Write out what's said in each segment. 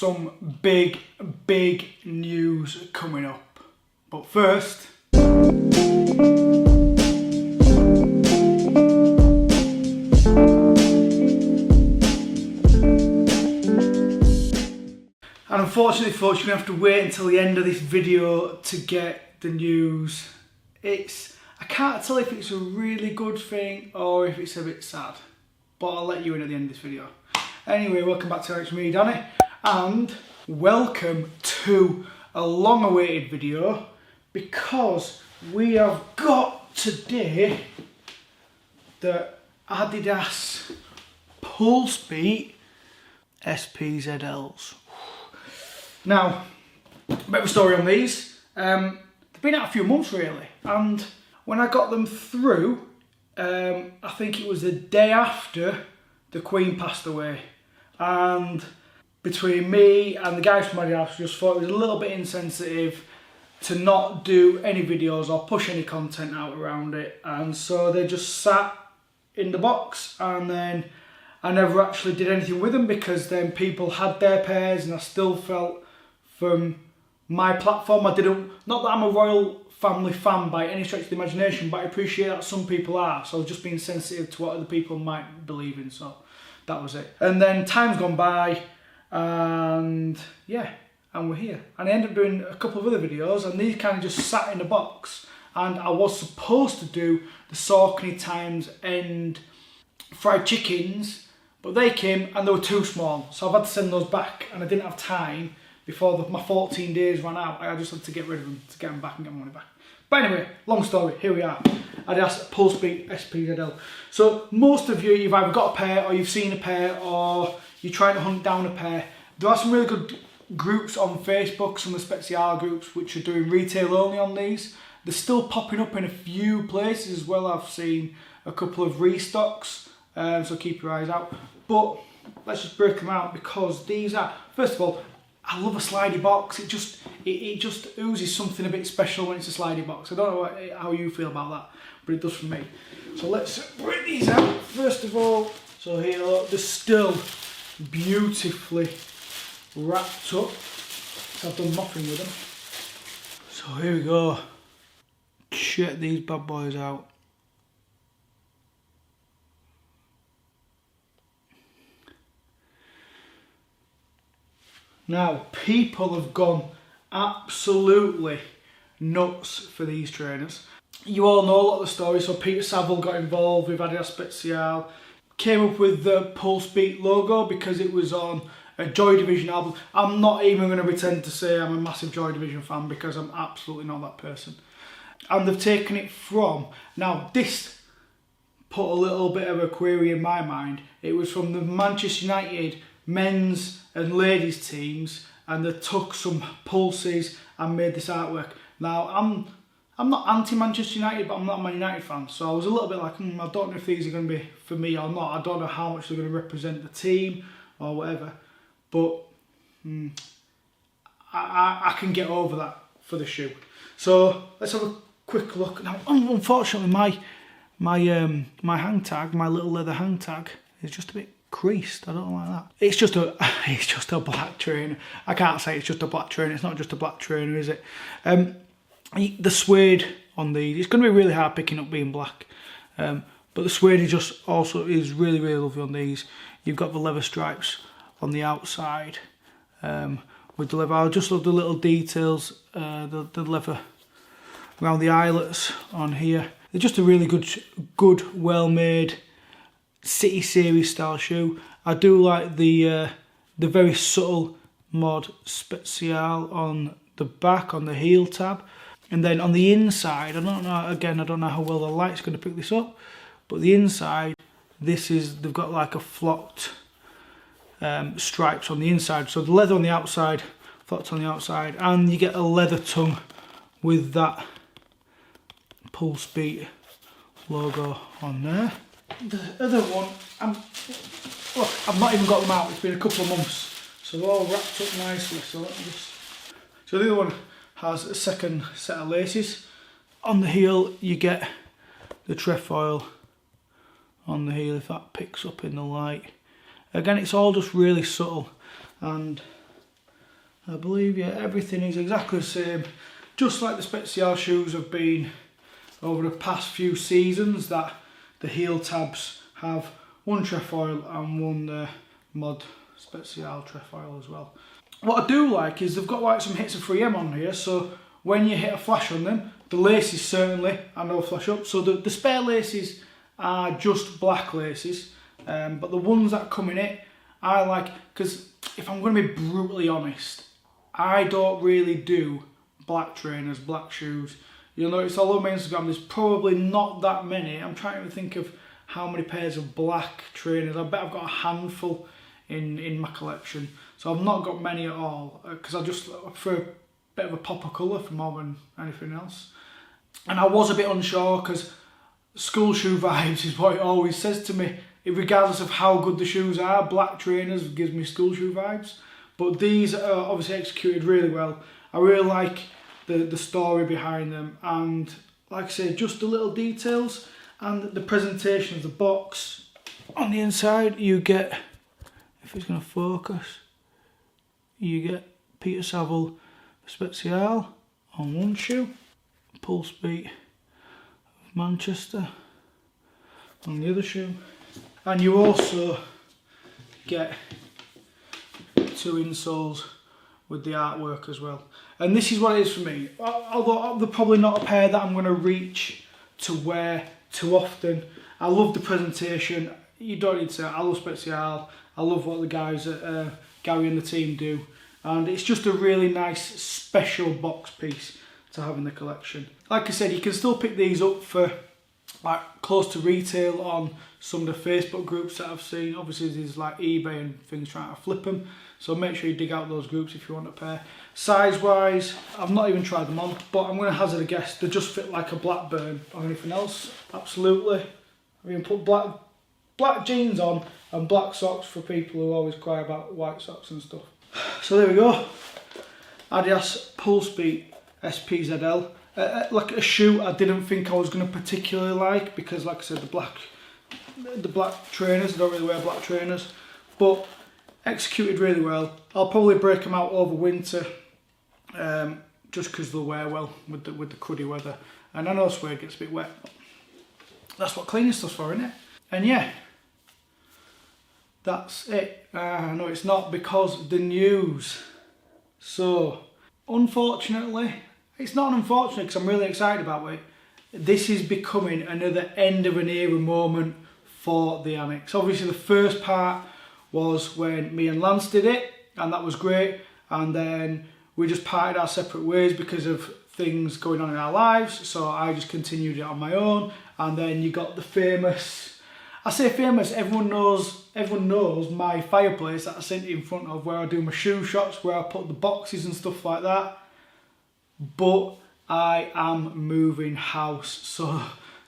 some big news coming up. But first, and unfortunately folks, you're going to have to wait until the end of this video to get the news. I can't tell if it's a really good thing or if it's a bit sad, but I'll let you in at the end of this video. Anyway, welcome back to ANNEXE, me, Danny, and welcome to a long-awaited video because we have got today the Adidas Pulsebeat SPZLs. Now, a bit of a story on these. They've been out a few months really, and when I got them through, I think it was the day after the Queen passed away, and between me and the guys from Adidas just thought it was a little bit insensitive to not do any videos or push any content out around it, and so they just sat in the box, and then I never actually did anything with them because then people had their pairs, and I still felt from my platform, not that I'm a royal family fan by any stretch of the imagination, but I appreciate that some people are, so I was just being sensitive to what other people might believe in, so that was it. And then time's gone by, and yeah, and we're here. And I ended up doing a couple of other videos, and these kind of just sat in the box, and I was supposed to do the Saucony Times End fried chickens, but they came and they were too small, so I've had to send those back, and I didn't have time before my 14 days ran out. I just had to get rid of them to get them back and get my money back. But anyway, long story, here we are. Adidas Pulsebeat SPZL. So most of you, you've either got a pair or you've seen a pair or you're trying to hunt down a pair. There are some really good groups on Facebook, some of the SPZL groups, which are doing retail only on these. They're still popping up in a few places as well. I've seen a couple of restocks, so keep your eyes out. But let's just break them out because these are, first of all, I love a slidey box. It just oozes something a bit special when it's a slidey box. I don't know how you feel about that, but it does for me. So let's break these out. First of all, so here, look, they're still beautifully wrapped up. So I've done nothing with them. So here we go. Check these bad boys out. Now, people have gone absolutely nuts for these trainers. You all know a lot of the stories, so Peter Saville got involved with Adidas Pulsebeat, came up with the Pulsebeat logo because it was on a Joy Division album. I'm not even going to pretend to say I'm a massive Joy Division fan because I'm absolutely not that person. And they've taken it from, now this put a little bit of a query in my mind. It was from the Manchester United men's and ladies teams, and they took some pulses and made this artwork. Now I'm not anti-Manchester United, but I'm not a Man United fan, so I was a little bit like, I don't know if these are going to be for me or not. I don't know how much they're going to represent the team or whatever, but I can get over that for the shoe. So let's have a quick look. Now, unfortunately, my hang tag, my little leather hang tag, is just a bit creased. I don't like that. It's just a black trainer. I can't say it's just a black trainer. It's not just a black trainer, is it? The suede on these, it's going to be really hard picking up being black. But the suede is really lovely on these. You've got the leather stripes on the outside with the leather. I just love the little details, the leather around the eyelets on here. They're just a really good, well-made City Series style shoe. I do like the very subtle mod SPZL on the back, on the heel tab, and then on the inside, I don't know how well the light's going to pick this up, but the inside, they've got like a flocked stripes on the inside, so the leather on the outside, flocked on the outside, and you get a leather tongue with that Pulsebeat logo on there. The other one, look, I've not even got them out. It's been a couple of months, so they're all wrapped up nicely. So let me just. So the other one has a second set of laces. On the heel, you get the trefoil on the heel, if that picks up in the light. Again, it's all just really subtle, and I believe, yeah, everything is exactly the same, just like the SPZL shoes have been over the past few seasons, that the heel tabs have one trefoil and one mod SPZL trefoil as well. What I do like is they've got like some hits of 3M on here, so when you hit a flash on them, the laces certainly are no flash up. So the spare laces are just black laces, but the ones that come in it, I like, because if I'm going to be brutally honest, I don't really do black trainers, black shoes. You'll notice all over my Instagram there's probably not that many. I'm trying to think of how many pairs of black trainers. I bet I've got a handful in my collection. So I've not got many at all, because I just prefer a bit of a pop of colour for more than anything else. And I was a bit unsure, because school shoe vibes is what it always says to me. Regardless of how good the shoes are, black trainers gives me school shoe vibes. But these are obviously executed really well. I really like the story behind them, and like I say, just the little details and the presentation of the box. On the inside you get, if it's going to focus, you get Peter Saville SPZL on one shoe, Pulsebeat of Manchester on the other shoe, and you also get 2 insoles with the artwork as well. And this is what it is for me. Although they're probably not a pair that I'm going to reach to wear too often. I love the presentation. You don't need to say, I love SPZL. I love what the guys at Gary and the team do. And it's just a really nice special box piece to have in the collection. Like I said, you can still pick these up for like close to retail on some of the Facebook groups that I've seen. Obviously there's like eBay and things trying to flip them, so make sure you dig out those groups if you want a pair. Size wise, I've not even tried them on, but I'm going to hazard a guess they just fit like a Blackburn or anything else. Absolutely. I mean, put black jeans on and black socks for people who always cry about white socks and stuff. So there we go, Adidas Pulsebeat SPZL. Like a shoe I didn't think I was going to particularly like, because like I said, the black trainers, I don't really wear black trainers, but executed really well. I'll probably break them out over winter, just because they'll wear well with the cruddy weather. And I know suede gets a bit wet, but that's what cleaning stuff's for, isn't it? And yeah, that's it. I know it's not because the news. So unfortunately, it's not unfortunate because I'm really excited about it. This is becoming another end of an era moment for the Annexe. Obviously the first part was when me and Lance did it, and that was great, and then we just parted our separate ways because of things going on in our lives, so I just continued it on my own. And then you got the famous, I say famous, everyone knows my fireplace that I sit in front of, where I do my shoe shots, where I put the boxes and stuff like that. But I am moving house, so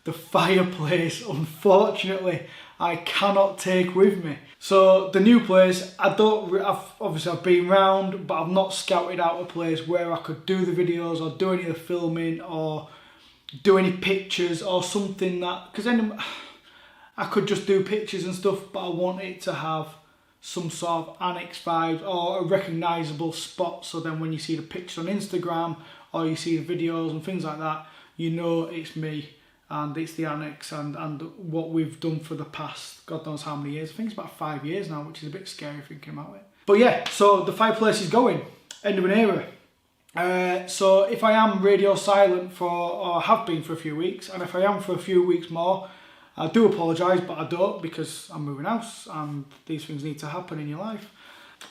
the fireplace, unfortunately, I cannot take with me. So the new place, I've been round, but I've not scouted out a place where I could do the videos or do any of the filming or do any pictures or something that, because then I could just do pictures and stuff, but I want it to have some sort of Annexe vibes or a recognisable spot, so then when you see the pictures on Instagram or you see the videos and things like that, you know it's me and it's the Annexe and what we've done for the past God knows how many years. I think it's about 5 years now, which is a bit scary thinking about it. But yeah, so the fireplace is going, end of an era. So if I am radio silent for, or have been for a few weeks, and if I am for a few weeks more, I do apologise, but I don't, because I'm moving house and these things need to happen in your life.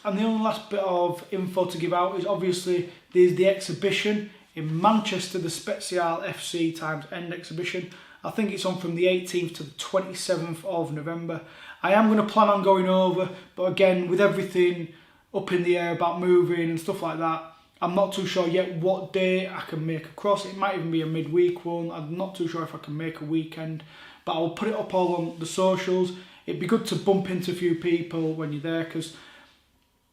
And the only last bit of info to give out is obviously there's the exhibition in Manchester, the SPZL FC times End exhibition. I think it's on from the 18th to the 27th of November. I am going to plan on going over, but again, with everything up in the air about moving and stuff like that, I'm not too sure yet what day I can make across. It might even be a midweek one. I'm not too sure if I can make a weekend, but I'll put it up all on the socials. It'd be good to bump into a few people when you're there, because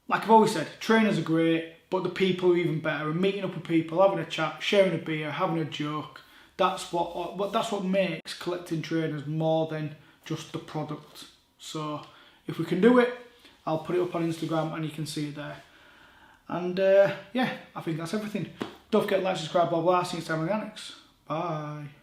like I've always said, trainers are great, but the people are even better. And meeting up with people, having a chat, sharing a beer, having a joke, that's what makes collecting trainers more than just the product. So if we can do it, I'll put it up on Instagram and you can see it there. And yeah, I think that's everything. Don't forget to like, subscribe, blah blah. See you next time on ANNEXE. Bye.